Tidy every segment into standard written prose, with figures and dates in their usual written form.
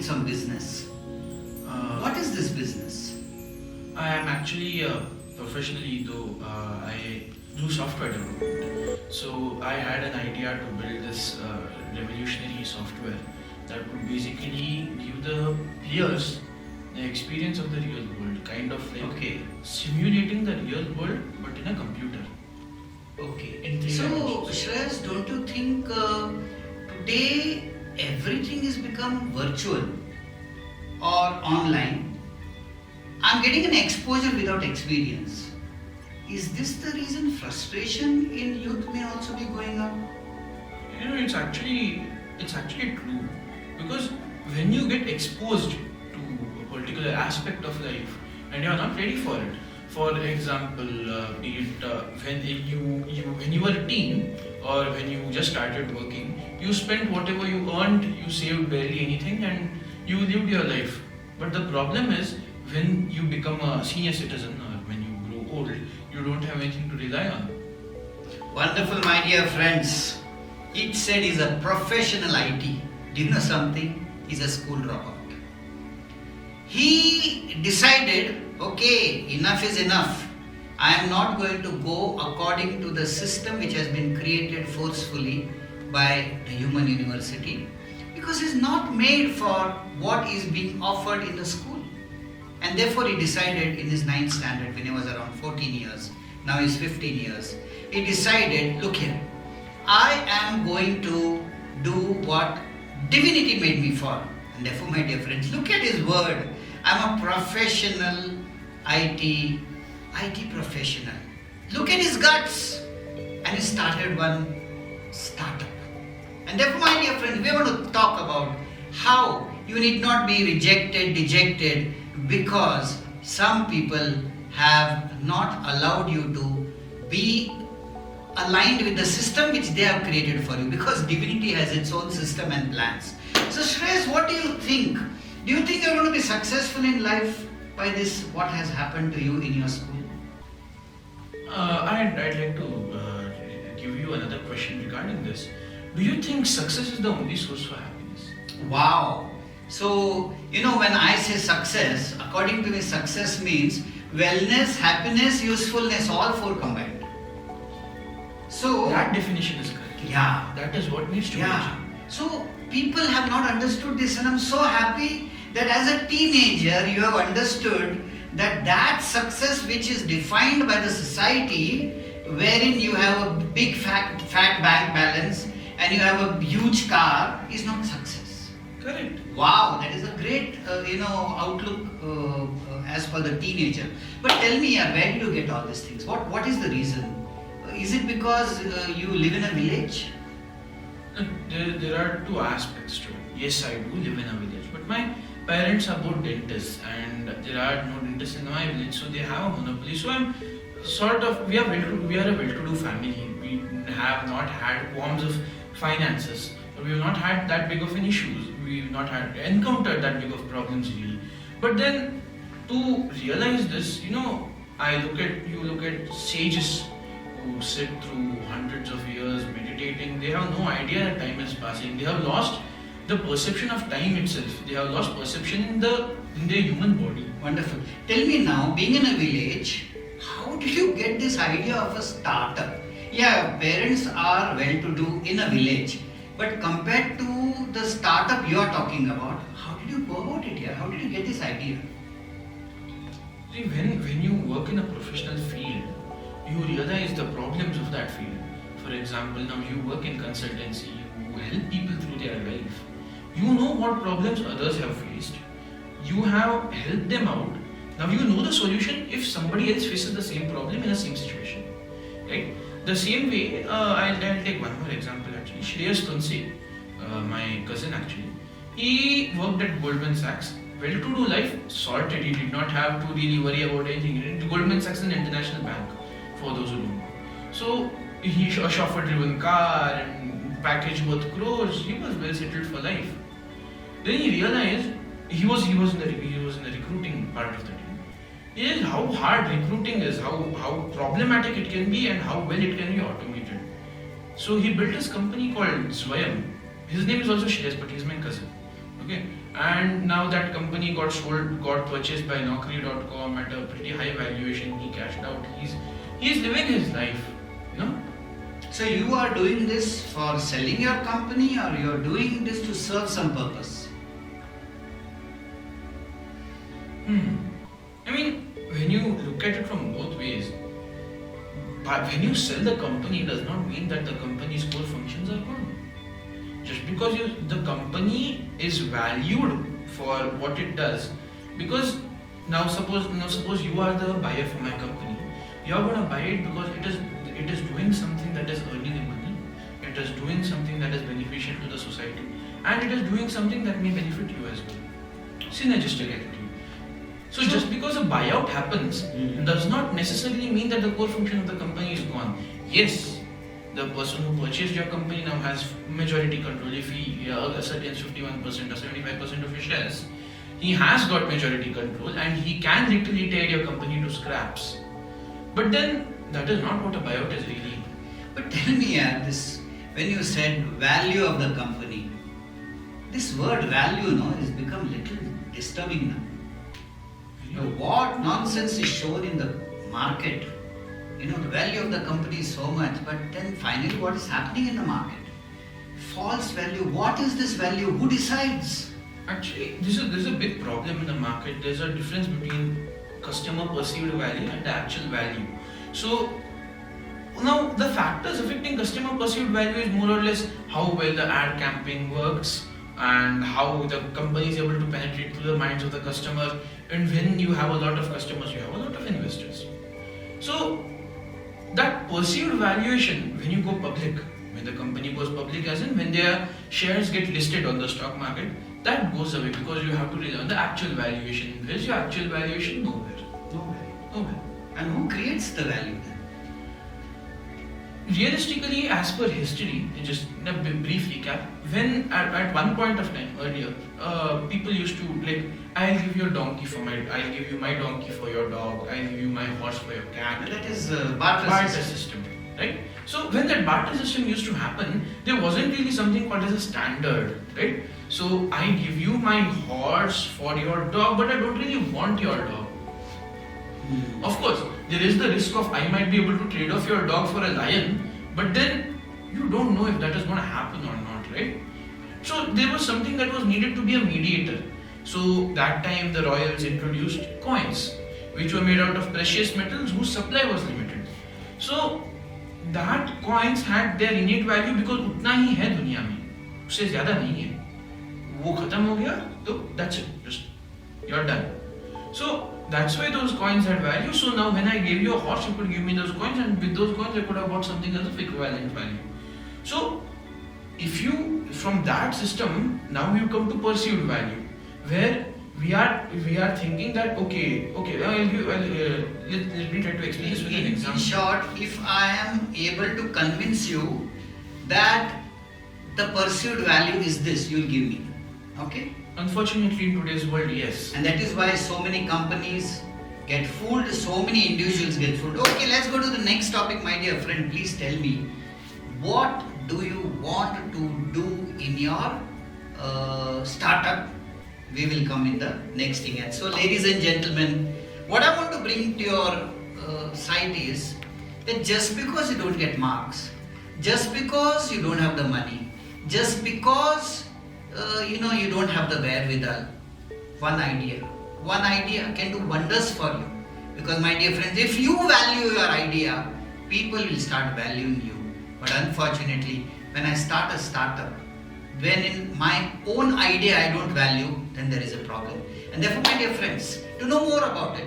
some business. What is this business? I am actually professionally though I do software development. So I had an idea to build this revolutionary software that would basically give the players the experience of the real world, kind of like Okay. simulating the real world but in a computer. Okay. In three So, dimensions. Shreyas, don't you think today everything is become virtual or online? I'm getting an exposure without experience. Is this the reason frustration in youth may also be going up? You know, it's actually true, because when you get exposed to a particular aspect of life and you are not ready for it. For example, be it when you were a teen or when you just started working, you spent whatever you earned, you saved barely anything, and you lived your life. But the problem is when you become a senior citizen or when you grow old, you don't have anything to rely on. Wonderful, my dear friends. It said he's a professional IT. Do you know something? He's a school dropout. He decided, okay, enough is enough. I am not going to go according to the system which has been created forcefully by the human university, because it's not made for what is being offered in the school. And therefore he decided in his 9th standard, when he was around 14 years, now he's 15 years, he decided, look here, I am going to do what divinity made me for. And therefore, my dear friends, look at his word. I'm a professional IT professional. Look at his guts. And he started one startup. And therefore, my dear friends, we are going to talk about how you need not be rejected, dejected, because some people have not allowed you to be aligned with the system which they have created for you, because divinity has its own system and plans. So Shreyas, what do you think? Do you think you're going to be successful in life by this, what has happened to you in your school? I'd like to give you another question regarding this. Do you think success is the only source for happiness? Wow. So, when I say success, according to me, success means wellness, happiness, usefulness, all four combined. So, That definition is correct. yeah. That is what needs to be Yeah. achieved. So people have not understood this, and I'm so happy that as a teenager you have understood that success which is defined by the society, wherein you have a big fat bank balance and you have a huge car, is not success. Correct. Wow, that is a great outlook as per the teenager. But tell me, where do you get all these things? What is the reason? Is it because you live in a village? There are two aspects to it. Yes, I do live in a village, but my parents are both dentists, and there are no dentists in my village, so they have a monopoly. So I'm we are a well-to-do family. We have not had qualms of finances. We have not had that big of an issues. We've not had encountered that big of problems really. But then to realize this, you look at sages who sit through hundreds of years meditating. They have no idea that time is passing. They have lost the perception of time itself. They have lost perception in their human body. Wonderful. Tell me now, being in a village, how did you get this idea of a startup? Yeah, parents are well-to-do in a village, but compared to the startup you are talking about, how did you go about it here? How did you get this idea? See, when you work in a professional field, you realize the problems of that field. For example, now you work in consultancy, you help people through their life. You know what problems others have faced. You have helped them out. Now you know the solution if somebody else faces the same problem in the same situation. Right? The same way, I'll take one more example actually. Shreyas, my cousin actually, he worked at Goldman Sachs. Well-to-do life, sorted. He did not have to really worry about anything. Goldman Sachs is an international bank, for those who don't know. So he a chauffeur-driven car and package worth crores. He was well settled for life. Then he realized he was in the recruiting part of the team. He realized how hard recruiting is, how problematic it can be, and how well it can be automated. So he built his company called Zwayam. His name is also Shreyas, but he's my cousin. Okay, and now that company got purchased by Naukri.com at a pretty high valuation. He cashed out. He's living his life, you know. So you are doing this for selling your company, or you are doing this to serve some purpose? I mean, when you look at it from both ways, but when you sell the company, it does not mean that the company's core functions are gone. Just because the company is valued for what it does, because now suppose you are the buyer for my company, you are going to buy it because it is doing something that is earning you money, it is doing something that is beneficial to the society, and it is doing something that may benefit you as well. Synergistic attitude. So just because a buyout happens does not necessarily mean that the core function of the company is gone. Yes, the person who purchased your company now has majority control. If he ascertains 51% or 75% of your shares, he has got majority control and he can literally tear your company to scraps. But then that is not what a buyout is really. But tell me, this when you said value of the company, this word value has become little disturbing now. What nonsense is shown in the market. The value of the company is so much, but then finally what is happening in the market? False value. What is this value? Who decides? Actually, this is a big problem in the market. There's a difference between customer perceived value and the actual value. So now the factors affecting customer perceived value is more or less how well the ad campaign works and how the company is able to penetrate through the minds of the customer. And when you have a lot of customers, you have a lot of investors. So that perceived valuation, when you go public, when the company goes public, as in when their shares get listed on the stock market, that goes away because you have to rely on the actual valuation. Where's your actual valuation? Nowhere. And who creates the value then? Realistically, as per history, just a brief recap, when at one point of time earlier, people used to I'll give you a donkey I'll give you my donkey for your dog, I'll give you my horse for your cat. That is barter system, right? So when that barter system used to happen, there wasn't really something called as a standard, right? So I give you my horse for your dog, but I don't really want your dog. Of course, there is the risk of I might be able to trade off your dog for a lion, but then you don't know if that is going to happen or not, right? So there was something that was needed to be a mediator. So that time the royals introduced coins, which were made out of precious metals whose supply was limited. So that coins had their innate value because उतना ही है दुनिया में, उससे ज़्यादा नहीं है. वो खत्म हो गया, तो that's it, just you're done. So that's why those coins had value. So now when I gave you a horse, you could give me those coins, and with those coins I could have bought something else of equivalent value. So if you, from that system, now you come to perceived value, where we are thinking that okay, let me try to explain this with an example. In short, if I am able to convince you that the perceived value is this, you will give me. Okay? Unfortunately, in today's world, yes. And that is why so many companies get fooled, so many individuals get fooled. Okay, let's go to the next topic, my dear friend. Please tell me, what do you want to do in your startup? We will come in the next thing. And so, ladies and gentlemen, what I want to bring to your sight is that just because you don't get marks, just because you don't have the money, just because you don't have the wherewithal, one idea can do wonders for you. Because my dear friends, if you value your idea, people will start valuing you. But unfortunately, when I start a startup, when in my own idea I don't value, then there is a problem. And therefore, my dear friends, to know more about it,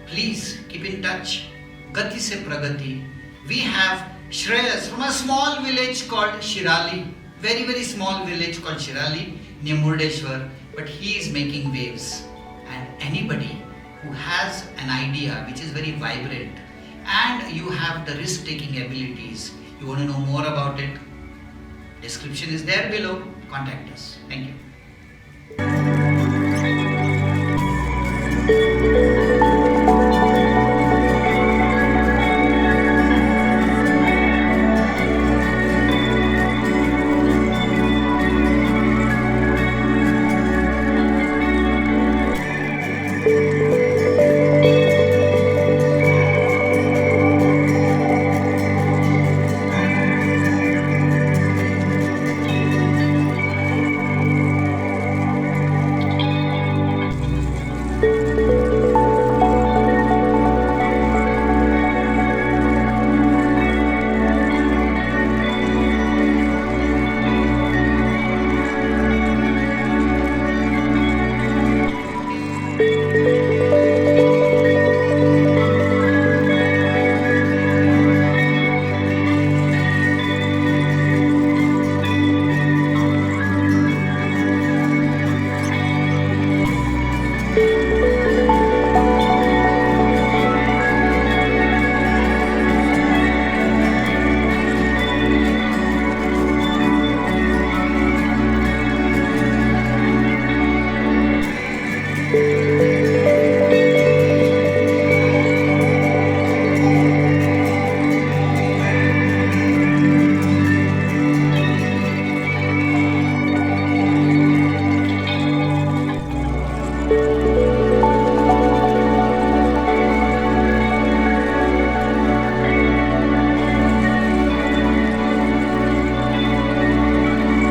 please keep in touch. Gati se Pragati. We have Shreyas from a small village called Shirali. Very, very small village called Shirali near Murdeshwar. But he is making waves. And anybody who has an idea which is very vibrant and you have the risk-taking abilities, you want to know more about it, description is there below. Contact us. Thank you.